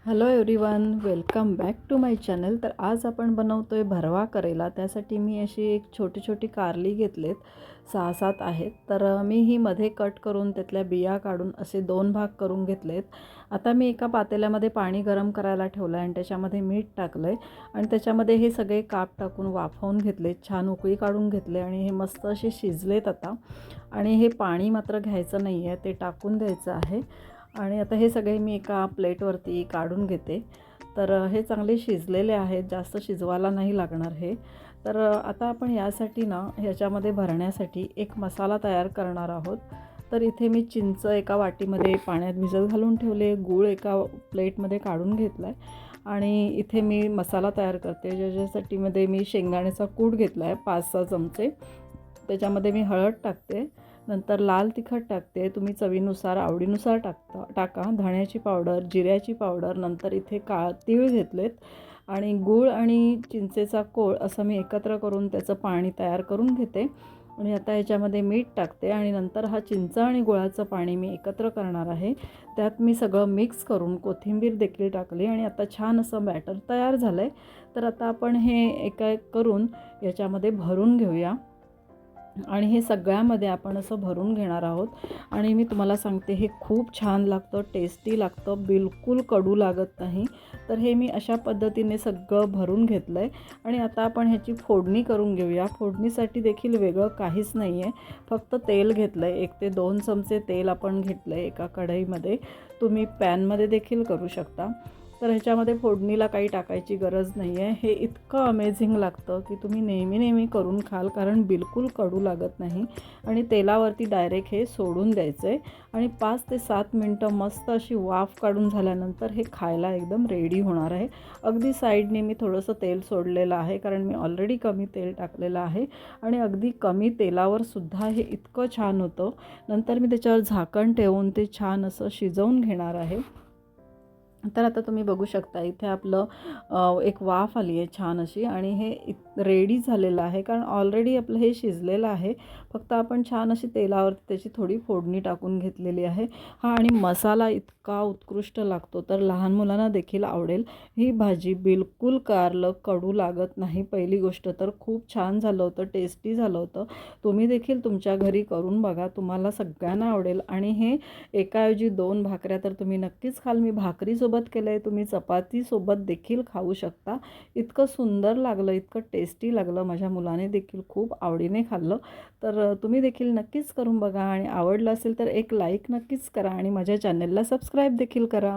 Hello everyone, welcome back to my channel. तर आज आपण बनवतोय भरवा करेला. त्यासाठी मी अशी एक छोटी छोटी कारली घेतलेत, 6-7 आहेत. तर मी ही मध्ये कट करून त्यातल्या बिया काढून असे 2 भाग करून घेतलेत. आता मी एका पातेल्यामध्ये पाणी गरम करायला ठेवलं आणि त्याच्यामध्ये मीठ टाकलंय आणि त्याच्यामध्ये हे सगळे काप टाकून वाफवून घेतले, छान उकळी काढून घेतले आणि हे मस्त असे शिजलेत आता. आणि हे पाणी मात्र घ्यायचं नाही आहे, ते टाकून द्यायचं आहे. आणि आता हे सगळे मी एका प्लेटवरती काढून घेते. तर हे चांगले शिजलेले आहेत, जास्त शिजवायला नाही लागणार हे. तर आता आपण यासाठी ना ह्याच्यामध्ये भरण्यासाठी एक मसाला तयार करणार आहोत. तर इथे मी चिंच एका वाटीमध्ये पाण्यात भिजत घालून ठेवले, गूळ एका प्लेटमध्ये काढून घेतला आहे आणि इथे मी मसाला तयार करते. ज्याच्यासाठीमध्ये मी शेंगदाण्याचा कूट घेतला आहे 5-6 चमचे. त्याच्यामध्ये मी हळद टाकते, नंतर लाल तिखट टाकते, तुम्ही चवीनुसार आवडीनुसार टाका. धण्याची पावडर, जिऱ्याची पावडर, नंतर इथे तीळ घेतलेत आणि गूळ आणि चिंचेचा कोळ असं मी एकत्र करून त्याचं पाणी तयार करून घेते. आणि आता ह्याच्यामध्ये मीठ टाकते आणि नंतर हा चिंच आणि गुळाचं पाणी मी एकत्र करणार आहे. त्यात मी सगळं मिक्स करून कोथिंबीर देखील टाकली आणि आता छान असं बॅटर तयार झालं आहे. तर आता आपण हे एका एक करून याच्यामध्ये भरून घेऊया आणि हे सगळ्यामध्ये आपण असं भरून घेणार आहोत. आणि मी तुम्हाला सांगते, हे खूप छान लागतं, टेस्टी लागतं, बिलकुल कडू लागत नाही. तर हे मी अशा पद्धतीने सगळं भरून घेतलं आहे आणि आता आपण ह्याची फोडणी करून घेऊया. फोडणीसाठी देखील वेगळं काहीच नाही आहे, फक्त तेल घेतलं आहे. 1 ते 2 चमचे तेल आपण घेतलं आहे एका कढईमध्ये. तुम्ही पॅनमध्ये देखील करू शकता. तर ह्याच्यामध्ये फोडणीला काही टाकायची गरज नाही आहे. हे इतकं अमेझिंग लागतं की तुम्ही नेहमी नेहमी करून खाल, कारण बिलकुल कडू लागत नाही. आणि तेलावरती डायरेक्ट हे सोडून द्यायचं आहे आणि 5 ते 7 मिनटं मस्त अशी वाफ काढून झाल्यानंतर हे खायला एकदम रेडी होणार आहे. अगदी साईडने मी थोडंसं तेल सोडलेलं आहे, कारण मी ऑलरेडी कमी तेल टाकलेलं आहे आणि अगदी कमी तेलावर सुद्धा हे इतकं छान होतं. नंतर मी त्याच्यावर झाकण ठेवून ते छान असं शिजवून घेणार आहे. तर आता तुम्ही बघू शकता, इथे आपलं एक वाफ आली आहे छान अशी आणि हे रेडी झालेलं आहे, कारण ऑलरेडी आपलं हे शिजलेलं आहे. फक्त आपण छान अशी तेलावरती त्याची थोडी फोडणी टाकून घेतलेली आहे. हा आणि मसाला इतका उत्कृष्ट लागतो, तर लहान मुलांना देखील आवडेल ही भाजी. बिलकुल कारलं कडू लागत नाही. पहिली गोष्ट तर खूप छान झालं होतं, टेस्टी झालं होतं. तुम्ही देखील तुमच्या घरी करून बघा, तुम्हाला सगळ्यांना आवडेल. आणि हे एकाऐवजी 2 भाकऱ्या तर तुम्ही नक्कीच खाल. मी भाकरीसोबत केलं आहे, तुम्ही चपातीसोबत देखील खाऊ शकता. इतकं सुंदर लागलं, इतकं टेस्टी लागलं, माझ्या मुलाने देखील खूप आवडीने खाल्लं. तर तुम्ही देखील नक्कीच करून बघा आणि आवडलं असेल तर एक लाईक नक्कीच करा आणि माझ्या चॅनलला सबस्क्राईब देखील करा.